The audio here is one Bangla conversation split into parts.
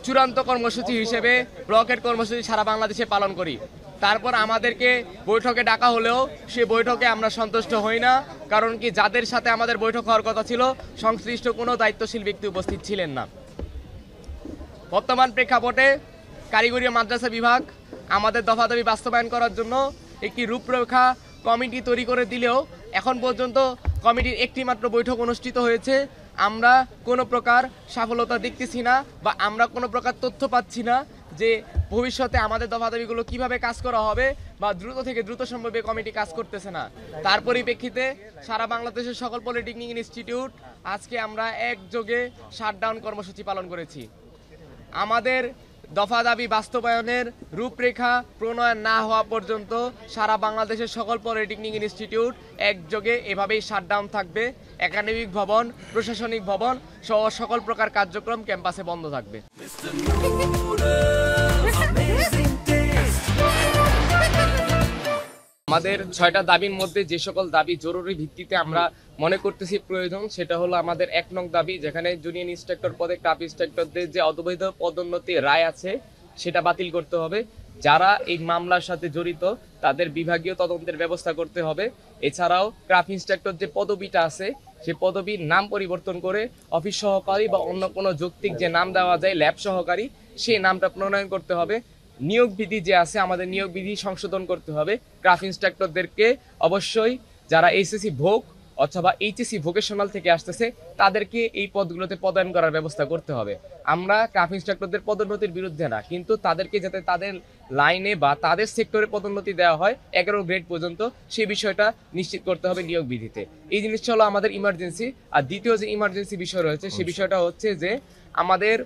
চূড়ান্ত কর্মসূচি হিসেবে ব্লকেট কর্মসূচি সারা বাংলাদেশে পালন করি। তারপর আমাদেরকে বৈঠকে ডাকা হলেও সে বৈঠকে আমরা সন্তুষ্ট হই না, কারণ কি যাদের সাথে আমাদের বৈঠক হওয়ার কথা ছিল সংশ্লিষ্ট কোনো দায়িত্বশীল ব্যক্তি উপস্থিত ছিলেন না। বর্তমান প্রেক্ষাপটে কারিগরি মাদ্রাসা বিভাগ আমাদের দফা দাবি বাস্তবায়ন করার জন্য একটি রূপরেখা কমিটি তৈরি করে দিলেও এখন পর্যন্ত কমিটির একটি মাত্র বৈঠক অনুষ্ঠিত হয়েছে। আমরা কোনো প্রকার সফলতা দেখতেছি না বা আমরা কোনো প্রকার তথ্য পাচ্ছি না যে ভবিষ্যতে আমাদের দফা দাবিগুলো কীভাবে কাজ করা হবে বা দ্রুত থেকে দ্রুত সম্ভবে কমিটি কাজ করতেছে না। তার পরিপ্রেক্ষিতে সারা বাংলাদেশের সকল পলিটেকনিক ইনস্টিটিউট আজকে আমরা একযোগে শাটডাউন কর্মসূচি পালন করেছি। আমাদের দফা দাবি বাস্তবায়নের রূপরেখা প্রণয়ন না হওয়া পর্যন্ত সারা বাংলাদেশের সকল পলিটেকনিক ইনস্টিটিউট একযোগে এভাবেই শাটডাউন থাকবে। একাডেমিক ভবন, প্রশাসনিক ভবন সহ সকল প্রকার কার্যক্রম ক্যাম্পাসে বন্ধ থাকবে। আমাদের 6টা দাবির মধ্যে যে সকল দাবি জরুরি ভিত্তিতে আমরা মনে করতেছি প্রয়োজন, সেটা হলো আমাদের 1 নং দাবি, যেখানে জুনিয়র ইন্সট্রাক্টর পদে ক্লাব ইন্সট্রাক্টরদের যে অবৈধ পদোন্নতি রায় আছে সেটা বাতিল করতে হবে। যারা এই মামলার সাথে জড়িত তাদের বিভাগীয় তদন্তের ব্যবস্থা করতে হবে। এছাড়াও ক্রাফট ইন্সট্রাক্টর যে পদবিটা আছে সেই পদবীর নাম পরিবর্তন করে অফিস সহকারী বা অন্য কোনো যৌক্তিক যে নাম দেওয়া যায় ল্যাব সহকারী, সেই নামটা প্রণয়ন করতে হবে। নিয়োগ বিধি যে আছে আমাদের নিয়োগ বিধি সংশোধন করতে হবে। ক্রাফট ইন্সট্রাক্টরদেরকে অবশ্যই যারা এইচএসসি ভোগ অথবা এইচএসসি ভোকেশনাল থেকে আসতেছে তাদেরকে এই পদগুলোতে পদায়ন করার ব্যবস্থা করতে হবে। আমরা ক্রাফট ইন্সট্রাক্টরদের পদোন্নতির বিরুদ্ধে না, কিন্তু তাদেরকে যাতে তাদের লাইনে বা তাদের সেক্টরে পদোন্নতি দেওয়া হয় 11 গ্রেড পর্যন্ত, সেই বিষয়টা নিশ্চিত করতে হবে নিয়োগ বিধিতে। এই জিনিসটা হলো আমাদের ইমার্জেন্সি। আর দ্বিতীয় যে ইমার্জেন্সি বিষয় রয়েছে সেই বিষয়টা হচ্ছে যে আমাদের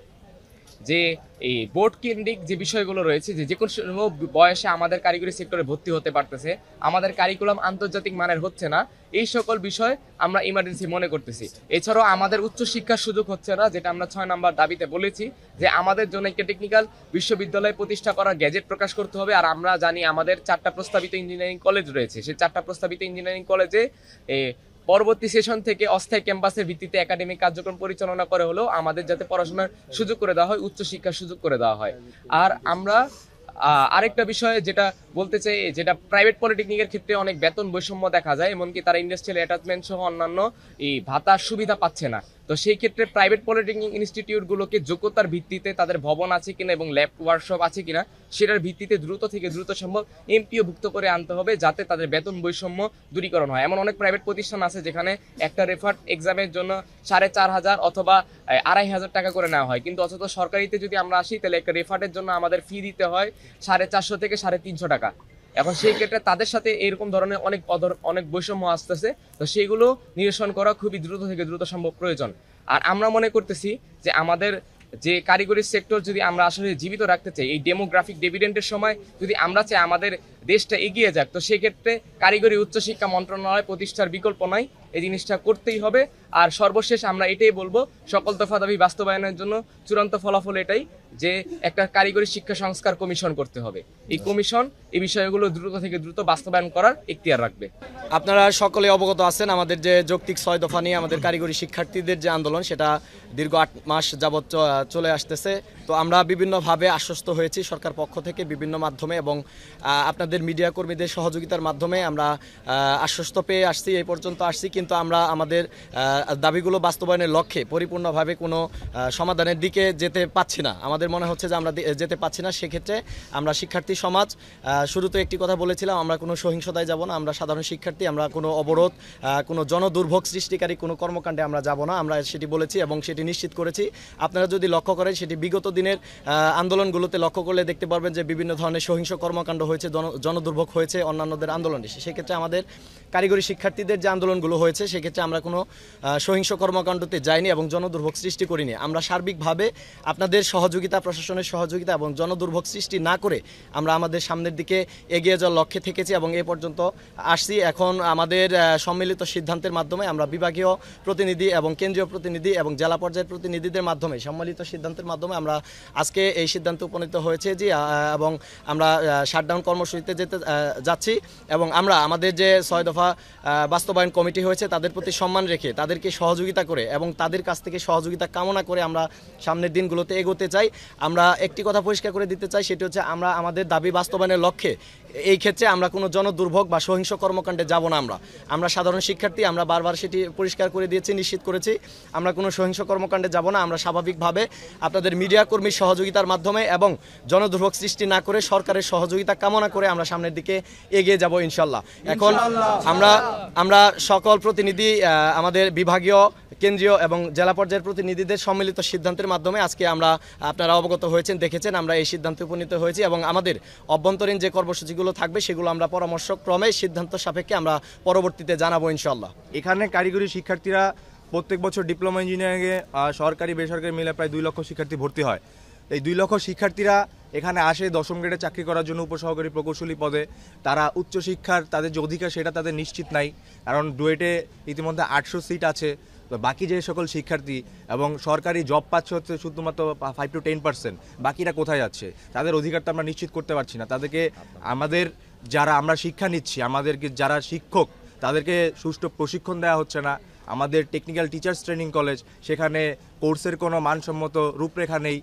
যে এই বোর্ড কেন্দ্রিক যে বিষয়গুলো রয়েছে, যে কোনো বয়সে আমাদের কারিগরি সেক্টরে ভর্তি হতে পারতেছে, আমাদের কারিকুলাম আন্তর্জাতিক মানের হচ্ছে না, এই সকল বিষয় আমরা ইমার্জেন্সি মনে করতেছি। এছাড়াও আমাদের উচ্চশিক্ষার সুযোগ হচ্ছে না, যেটা আমরা 6 নম্বর দাবিতে বলেছি যে আমাদের জন্য একটা টেকনিক্যাল বিশ্ববিদ্যালয় প্রতিষ্ঠা করার গ্যাজেট প্রকাশ করতে হবে। আর আমরা জানি আমাদের 4টা প্রস্তাবিত ইঞ্জিনিয়ারিং কলেজ রয়েছে, সেই 4টা প্রস্তাবিত ইঞ্জিনিয়ারিং কলেজে পরবর্তী সেশন থেকে অস্থায়ী ক্যাম্পাসের ভিত্তিতে একাডেমিক কার্যক্রম পরিচালনা করে হলেও আমাদের যাতে পড়াশোনার সুযোগ করে দেওয়া হয়, উচ্চশিক্ষার সুযোগ করে দেওয়া হয়। আর আমরা আরেকটা বিষয় যেটা বলতে চাই, যেটা প্রাইভেট পলিটেকনিকের ক্ষেত্রে অনেক বেতন বৈষম্য দেখা যায়, এমনকি তারা ইন্ডাস্ট্রিয়াল অ্যাটাচমেন্ট সহ অন্যান্য এই ভাতার সুবিধা পাচ্ছে না। তো সেই ক্ষেত্রে প্রাইভেট পলিটেকনিক ইনস্টিটিউটগুলোকে যোগ্যতার ভিত্তিতে তাদের ভবন আছে কিনা এবং ল্যাব ওয়ার্কশপ আছে কিনা সেটার ভিত্তিতে দ্রুত থেকে দ্রুত সম্ভব এমপিও ভুক্ত করে আনতে হবে, যাতে তাদের বেতন বৈষম্য দূরীকরণ হয়। এমন অনেক প্রাইভেট প্রতিষ্ঠান আছে যেখানে একটা রেফার্ড এক্সামের জন্য 4,500 অথবা 2,500 টাকা করে নেওয়া হয়, কিন্তু অথচ সরকারিতে যদি আমরা আসি তাহলে একটা রেফার্ডের জন্য আমাদের ফি দিতে হয় 450 থেকে 350 টাকা। এখন সেই ক্ষেত্রে তাদের সাথে এরকম ধরনের অনেক বৈষম্য আসতেছে। তো সেইগুলো নিরসন করা খুবই দ্রুত থেকে দ্রুত সম্ভব প্রয়োজন। আর আমরা মনে করতেছি যে আমাদের যে কারিগরি সেক্টর যদি আমরা আসলে জীবিত রাখতে চাই, এই ডেমোগ্রাফিক ডিভিডেন্ডের সময় যদি আমরা চাই আমাদের দেশটা এগিয়ে যাক, তো সেক্ষেত্রে কারিগরি উচ্চশিক্ষা মন্ত্রণালয় প্রতিষ্ঠার বিকল্প নাই, এই জিনিসটা করতেই হবে। আর সর্বশেষ আমরা এটাই বলবো, সকল দফা দাবি বাস্তবায়নের জন্য চূড়ান্ত ফলাফল এটাই যে একটা কারিগরি শিক্ষা সংস্কার কমিশন করতে হবে। এই কমিশন এই বিষয়গুলো দ্রুত থেকে দ্রুত বাস্তবায়ন করার এখতিয়ার রাখবে। আপনারা সকলে অবগত আছেন আমাদের যে যৌক্তিক 6 দফা নিয়ে আমাদের কারিগরি শিক্ষার্থীদের যে আন্দোলন, সেটা দীর্ঘ 8 মাস যাবৎ চলে আসতেছে। তো আমরা বিভিন্নভাবে আশ্বস্ত হয়েছি সরকার পক্ষ থেকে বিভিন্ন মাধ্যমে এবং আপনাদের মিডিয়া কর্মীদের সহযোগিতার মাধ্যমে আমরা আশ্বস্ত পেয়ে আসছি, এই পর্যন্ত আসছি। কিন্তু আমরা আমাদের দাবিগুলো বাস্তবায়নের লক্ষ্যে পরিপূর্ণভাবে কোনো সমাধানের দিকে যেতে পাচ্ছি না। আমাদের মনে হচ্ছে যে আমরা যেতে পাচ্ছি না। সেক্ষেত্রে আমরা শিক্ষার্থী সমাজ শুরুতে একটি কথা বলেছিলাম, আমরা কোনো সহিংসতায় যাব না, আমরা সাধারণ শিক্ষার্থী, আমরা কোনো অবরোধ, কোনো জনদুর্ভোগ সৃষ্টিকারী কোনো কর্মকাণ্ডে আমরা যাব না, আমরা সেটি বলেছি এবং সেটি নিশ্চিত করেছি। আপনারা যদি লক্ষ্য করেন সেটি বিগত দিনের আন্দোলনগুলোতে লক্ষ্য করলে দেখতে পারবেন যে বিভিন্ন ধরনের সহিংস কর্মকাণ্ড হয়েছে, জনদুর্ভোগ হয়েছে অন্যান্যদের আন্দোলনে। সেক্ষেত্রে আমাদের কারিগরি শিক্ষার্থীদের যে আন্দোলনগুলো হয়েছে সেক্ষেত্রে আমরা কোনো সহিংস কর্মকাণ্ডতে যাইনি এবং জনদুর্ভোগ সৃষ্টি করিনি। আমরা সার্বিকভাবে আপনাদের সহযোগিতা, প্রশাসনের সহযোগিতা এবং জনদুর্ভোগ সৃষ্টি না করে আমরা আমাদের সামনের দিকে এগিয়ে যাওয়ার লক্ষ্যে থেকেছি এবং এ পর্যন্ত আসছি। এখন আমাদের সম্মিলিত সিদ্ধান্তের মাধ্যমে আমরা বিভাগীয় প্রতিনিধি এবং কেন্দ্রীয় প্রতিনিধি এবং জেলা পর্যায়ের প্রতিনিধিদের মাধ্যমে সম্মিলিত সিদ্ধান্তের মাধ্যমে আমরা আজকে এই সিদ্ধান্তে উপনীত হয়েছে যে এবং আমরা শাটডাউন কর্মসূচিতে যেতে যাচ্ছি এবং আমরা আমাদের যে 6 দফা বাস্তবায়ন কমিটি হয়েছে তাদের প্রতি সম্মান রেখে তাদের তাদেরকে সহযোগিতা করে এবং তাদের কাছ থেকে সহযোগিতা কামনা করে আমরা সামনের দিনগুলোতে এগোতে চাই। আমরা একটি কথা পরিষ্কার করে দিতে চাই, সেটি হচ্ছে আমরা আমাদের দাবি বাস্তবায়নের লক্ষ্যে এই ক্ষেত্রে আমরা কোনো জনদুর্ভোগ বা সহিংস কর্মকাণ্ডে যাব না। আমরা সাধারণ শিক্ষার্থী, আমরা বারবার সেটি পরিষ্কার করে দিয়েছি, নিশ্চিত করেছি আমরা কোনো সহিংস কর্মকাণ্ডে যাব না। আমরা স্বাভাবিকভাবে আপনাদের মিডিয়া কর্মীর সহযোগিতার মাধ্যমে এবং জনদুর্ভোগ সৃষ্টি না করে সরকারের সহযোগিতা কামনা করে আমরা সামনের দিকে এগিয়ে যাব ইনশাল্লাহ। এখন আমরা সকল প্রতিনিধি, আমাদের বিভাগীয়, কেন্দ্রীয় এবং জেলা পর্যায়ের প্রতিনিধিদের সম্মিলিত সিদ্ধান্তের মাধ্যমে আজকে আমরা, আপনারা অবগত হয়েছেন, দেখেছেন, আমরা এই সিদ্ধান্তে উপনীত হয়েছি এবং আমাদের অভ্যন্তরীণ যে কর্মসূচিগুলো থাকবে সেগুলো আমরা পরামর্শক্রমে সিদ্ধান্ত সাপেক্ষে আমরা পরবর্তীতে জানাবো ইনশাল্লাহ। এখানে কারিগরি শিক্ষার্থীরা প্রত্যেক বছর ডিপ্লোমা ইঞ্জিনিয়ারিংয়ে সরকারি বেসরকারি মিলে প্রায় 2 লক্ষ শিক্ষার্থী ভর্তি হয়। এই 2 লক্ষ শিক্ষার্থীরা এখানে আসে 10ম গ্রেডে চাকরি করার জন্য উপসহকারী প্রকৌশলী পদে। তারা উচ্চশিক্ষার তাদের যে অধিকার সেটা তাদের নিশ্চিত নাই, কারণ ডুয়েটে ইতিমধ্যে 800 সিট আছে। তো বাকি যে সকল শিক্ষার্থী এবং সরকারি জব পাচ্ছে হচ্ছে শুধুমাত্র 5 to 10%, বাকিরা কোথায় যাচ্ছে? তাদের অধিকার তো আমরা নিশ্চিত করতে পারছি না। তাদেরকে আমাদের যারা আমরা শিক্ষা নিচ্ছি, আমাদেরকে যারা শিক্ষক, তাদেরকে সুষ্ঠু প্রশিক্ষণ দেওয়া হচ্ছে না। আমাদের টেকনিক্যাল টিচার্স ট্রেনিং কলেজ, সেখানে কোর্সের কোনো মানসম্মত রূপরেখা নেই।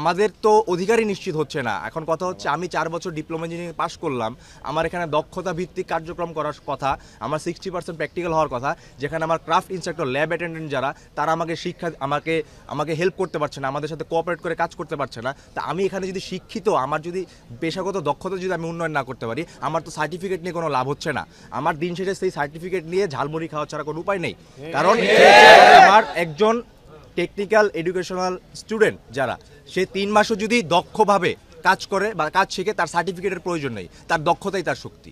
আমাদের তো অধিকারই নিশ্চিত হচ্ছে না। এখন কথা হচ্ছে, আমি 4 বছর ডিপ্লোমা ইঞ্জিনিয়ারিং পাশ করলাম, আমার এখানে দক্ষতা ভিত্তিক কার্যক্রম করার কথা, আমার 60% প্র্যাকটিক্যাল হওয়ার কথা, যেখানে আমার ক্রাফট ইনস্ট্রাক্টর, ল্যাব অ্যাটেন্ডেন্ট যারা, তারা আমাকে শিক্ষা আমাকে হেল্প করতে পারছে না, আমাদের সাথে কোঅপারেট করে কাজ করতে পারছে না। তা আমি এখানে যদি শিক্ষিত, আমার যদি পেশাগত দক্ষতা যদি আমি উন্নয়ন না করতে পারি, আমার তো সার্টিফিকেট নিয়ে কোনো লাভ হচ্ছে না। আমার দিন শেষে সেই সার্টিফিকেট নিয়ে ঝালমুড়ি খাওয়া ছাড়া কোনো উপায় নেই। কারণ আমার একজন টেকনিক্যাল এডুকেশনাল স্টুডেন্ট যারা, সে 3 মাসও যদি দক্ষভাবে কাজ করে বা কাজ শিখে, তার সার্টিফিকেটের প্রয়োজন নেই, তার দক্ষতাই তার শক্তি।